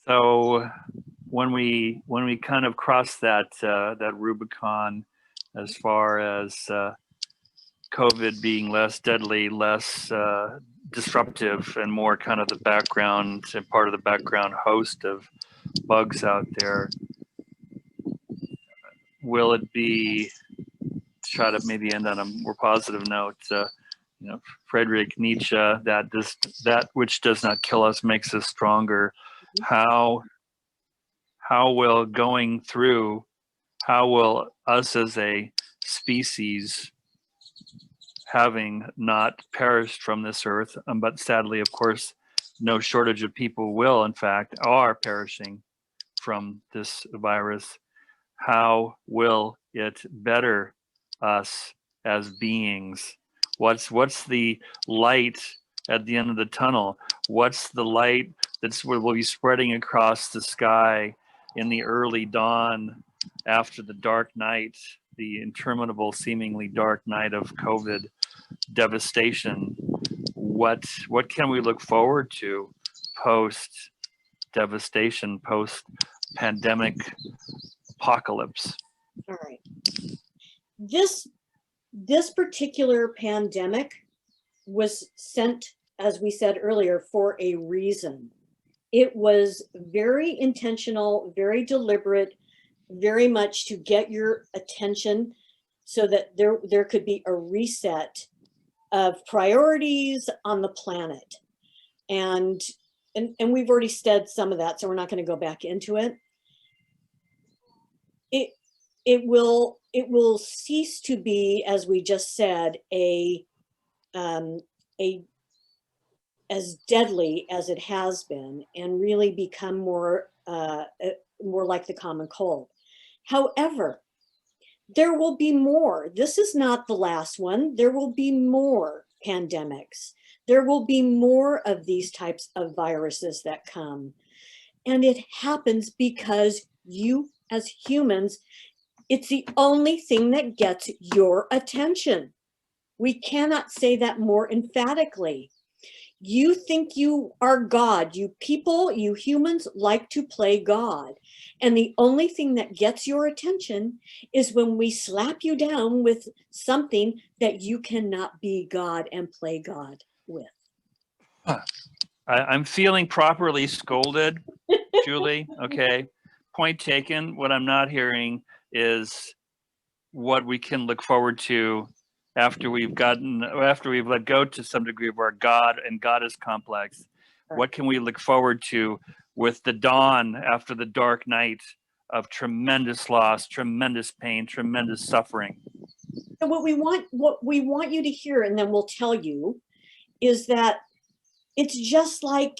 So when we kind of cross that that Rubicon, as far as COVID being less deadly, less disruptive, and more kind of the background and part of the background host of bugs out there, will it be, try to maybe end on a more positive note, Friedrich Nietzsche, that which does not kill us makes us stronger. How will going through, how will us as a species, having not perished from this earth, but sadly, of course, no shortage of people will, in fact, are perishing from this virus, how will it better us as beings? What's the light at the end of the tunnel? What's the light that's what will be spreading across the sky in the early dawn after the dark night, the interminable, seemingly dark night of COVID devastation? What can we look forward to post devastation, post pandemic apocalypse? All right. This particular pandemic was sent, as we said earlier, for a reason. It was very intentional, very deliberate, very much to get your attention so that there could be a reset of priorities on the planet. And we've already said some of that, so we're not going to go back into it. It will cease to be, as we just said, as deadly as it has been, and really become more like the common cold. However, there will be more. This is not the last one. There will be more pandemics. There will be more of these types of viruses that come. And it happens because you, as humans, it's the only thing that gets your attention. We cannot say that more emphatically. You think you are God. You people, you humans like to play God. And the only thing that gets your attention is when we slap you down with something that you cannot be God and play God with. I'm feeling properly scolded, Julie. Okay, point taken. What I'm not hearing is what we can look forward to after we've let go to some degree of our God and goddess complex. What can we look forward to with the dawn after the dark night of tremendous loss, tremendous pain, tremendous suffering? So what we want you to hear, and then we'll tell you, is that it's just like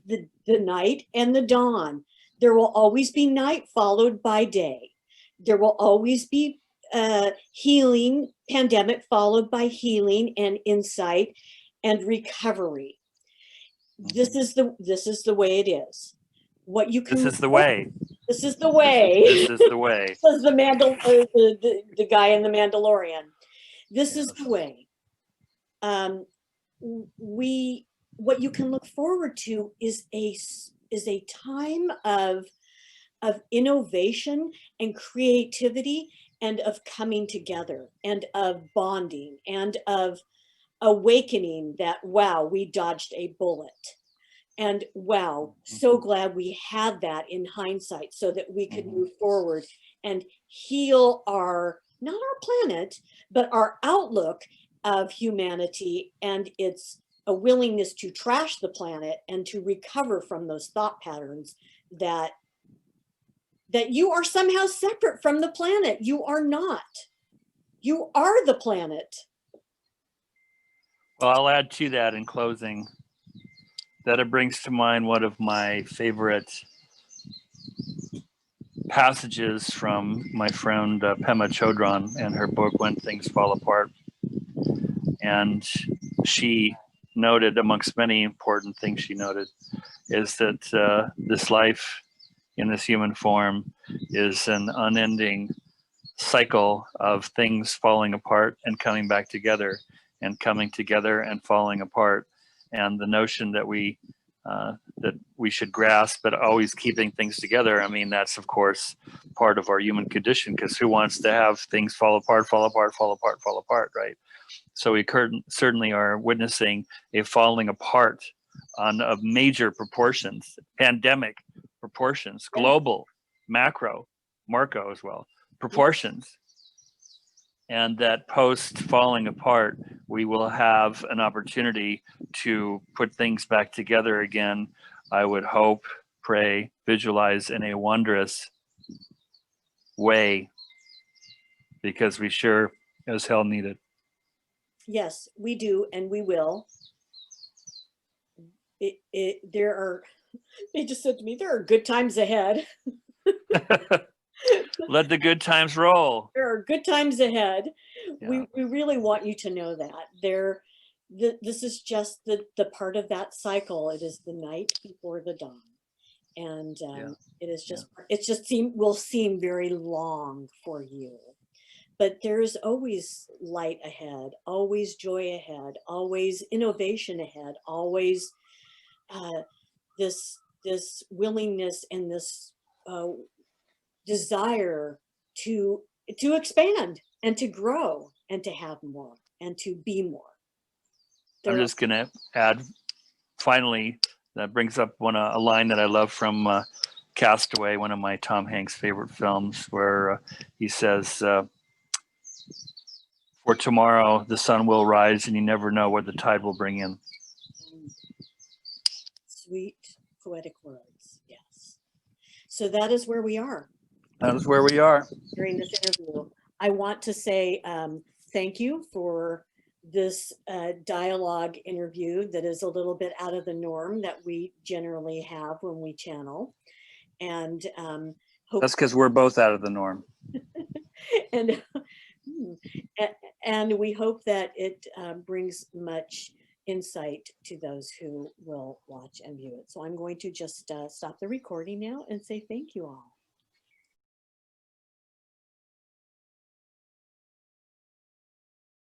the night and the dawn. There will always be night followed by day. There will always be healing, pandemic followed by healing and insight and recovery. This is the way it is. What you can. This is the way. This is the way. This is the way. Says the guy in the Mandalorian. This is the way. What you can look forward to is a time of innovation and creativity, and of coming together, and of bonding, and of awakening that, wow, we dodged a bullet. And wow, so glad we had that in hindsight so that we could move forward and heal not our planet, but our outlook of humanity, and it's a willingness to trash the planet and to recover from those thought patterns that you are somehow separate from the planet. You are not. You are the planet. Well, I'll add to that in closing that it brings to mind one of my favorite passages from my friend Pema Chodron and her book, When Things Fall Apart. And she noted, amongst many important things she noted, is that this life in this human form is an unending cycle of things falling apart and coming back together, and coming together and falling apart. And the notion that we that we should grasp, but always keeping things together. I mean, that's of course part of our human condition, because who wants to have things fall apart, right? So we certainly are witnessing a falling apart of major proportions, pandemic proportions, global, macro, Marco as well, proportions. And that post falling apart, we will have an opportunity to put things back together again. I would hope, pray, visualize in a wondrous way, because we sure as hell need it. Yes, we do, and we will. They just said to me, there are good times ahead. Let the good times roll. There are good times ahead. Yeah. We really want you to know that. This is just the part of that cycle. It is the night before the dawn. And it is just, will seem very long for you. But there's always light ahead, always joy ahead, always innovation ahead, always this willingness and this desire to expand and to grow and to have more and to be more. I'm just going to add, finally, that brings up a line that I love from Castaway, one of my Tom Hanks favorite films, where he says, for tomorrow the sun will rise and you never know what the tide will bring in. Sweet poetic words, yes. So that is where we are. That is where we are. During this interview. I want to say thank you for this dialogue interview that is a little bit out of the norm that we generally have when we channel. And that's because we're both out of the norm. and we hope that it brings much insight to those who will watch and view it. So I'm going to just stop the recording now and say thank you all.